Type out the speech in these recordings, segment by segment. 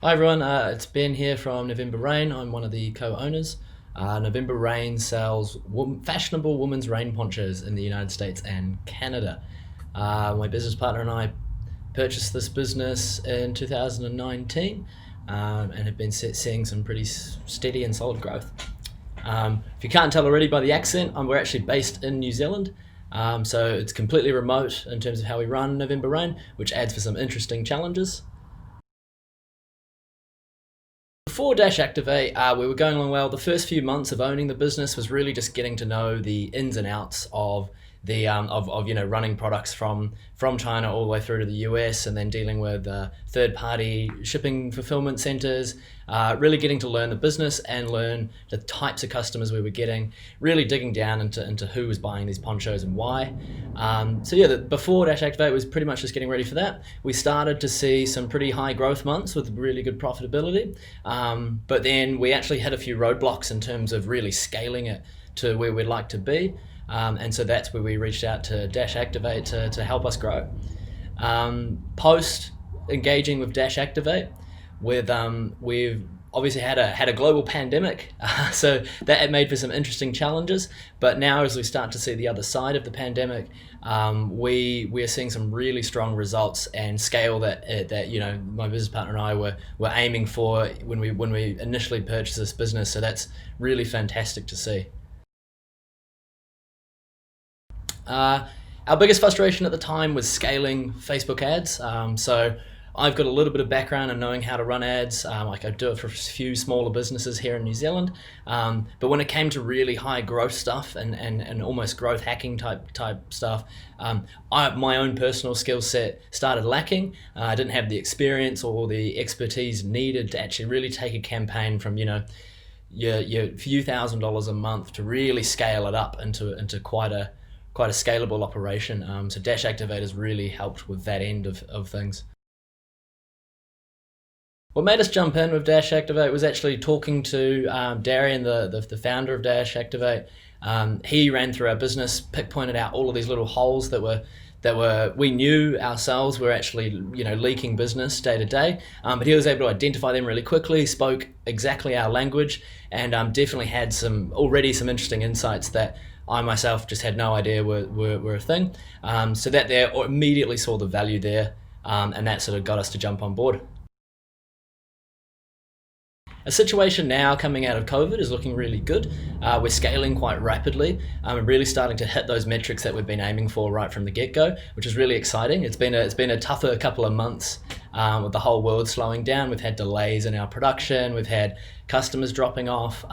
Hi everyone, it's Ben here from November Rain. I'm one of the co-owners. November Rain sells fashionable women's rain ponchos in the United States and Canada. My business partner and I purchased this business in 2019 and have been seeing some pretty steady and solid growth. If you can't tell already by the accent, we're actually based in New Zealand. So it's completely remote in terms of how we run November Rain, which adds for some interesting challenges. Before Dash Activate, we were going along well. The first few months of owning the business was really just getting to know the ins and outs of the running products from China all the way through to the US, and then dealing with third-party shipping fulfillment centers, really getting to learn the business and learn the types of customers we were getting, really digging down into who was buying these ponchos and why. Before Dash Activate was pretty much just getting ready for that. We started to see some pretty high growth months with really good profitability, but then we actually had a few roadblocks in terms of really scaling it to where we'd like to be. And so that's where we reached out to Dash Activate to help us grow. Post engaging with Dash Activate, we've obviously had a global pandemic, so that made for some interesting challenges. But now, as we start to see the other side of the pandemic, we're seeing some really strong results and scale that my business partner and I were aiming for when we initially purchased this business. So that's really fantastic to see. Our biggest frustration at the time was scaling Facebook ads. So I've got a little bit of background in knowing how to run ads. I do it for a few smaller businesses here in New Zealand. But when it came to really high growth stuff and almost growth hacking type stuff, my own personal skill set started lacking. I didn't have the experience or the expertise needed to actually really take a campaign from your few $1,000s a month to really scale it up into quite a scalable operation. So Dash Activate has really helped with that end of things. What made us jump in with Dash Activate was actually talking to Darian, the founder of Dash Activate. He ran through our business, pointed out all of these little holes that we knew ourselves were actually leaking business day to day, but he was able to identify them really quickly, spoke exactly our language, and definitely had some interesting insights that I myself just had no idea were a thing. So that there immediately saw the value there, and that sort of got us to jump on board. A situation now coming out of COVID is looking really good. We're scaling quite rapidly. We're really starting to hit those metrics that we've been aiming for right from the get-go, which is really exciting. It's been a tougher couple of months with the whole world slowing down. We've had delays in our production. We've had customers dropping off.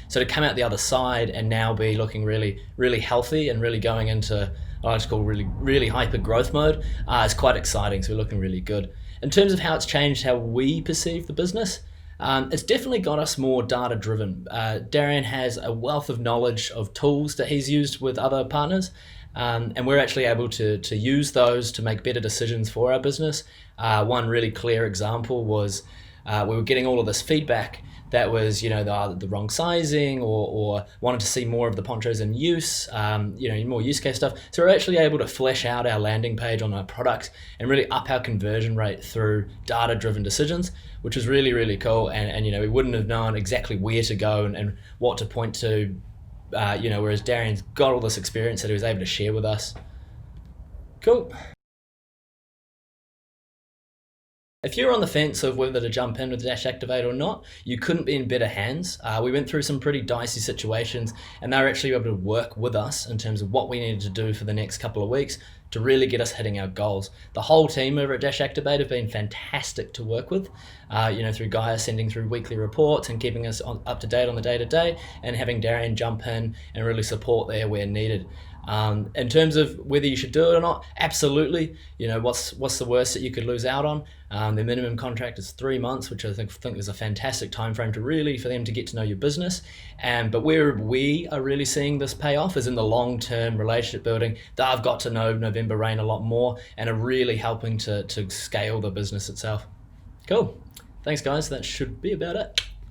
So to come out the other side and now be looking really, really healthy and really going into what I like to call really, really hyper growth mode is quite exciting. So we're looking really good. In terms of how it's changed how we perceive the business, it's definitely got us more data driven. Darian has a wealth of knowledge of tools that he's used with other partners, and we're actually able to use those to make better decisions for our business. One really clear example was we were getting all of this feedback that was the wrong sizing or wanted to see more of the ponchos in use, more use case stuff. So we're actually able to flesh out our landing page on our products and really up our conversion rate through data driven decisions, which was really, really cool. And we wouldn't have known exactly where to go and what to point to, whereas Darian's got all this experience that he was able to share with us. Cool. If you're on the fence of whether to jump in with Dash Activate or not, you couldn't be in better hands. We went through some pretty dicey situations, and they were actually able to work with us in terms of what we needed to do for the next couple of weeks to really get us hitting our goals. The whole team over at Dash Activate have been fantastic to work with, through Gaia sending through weekly reports and keeping us up to date on the day-to-day, and having Darian jump in and really support there where needed. In terms of whether you should do it or not, absolutely. What's the worst that you could lose out on? The minimum contract is 3 months, which I think is a fantastic time frame for them to get to know your business. But where we are really seeing this pay off is in the long-term relationship building. They've got to know November Rain a lot more and are really helping to scale the business itself. Cool. Thanks, guys. That should be about it.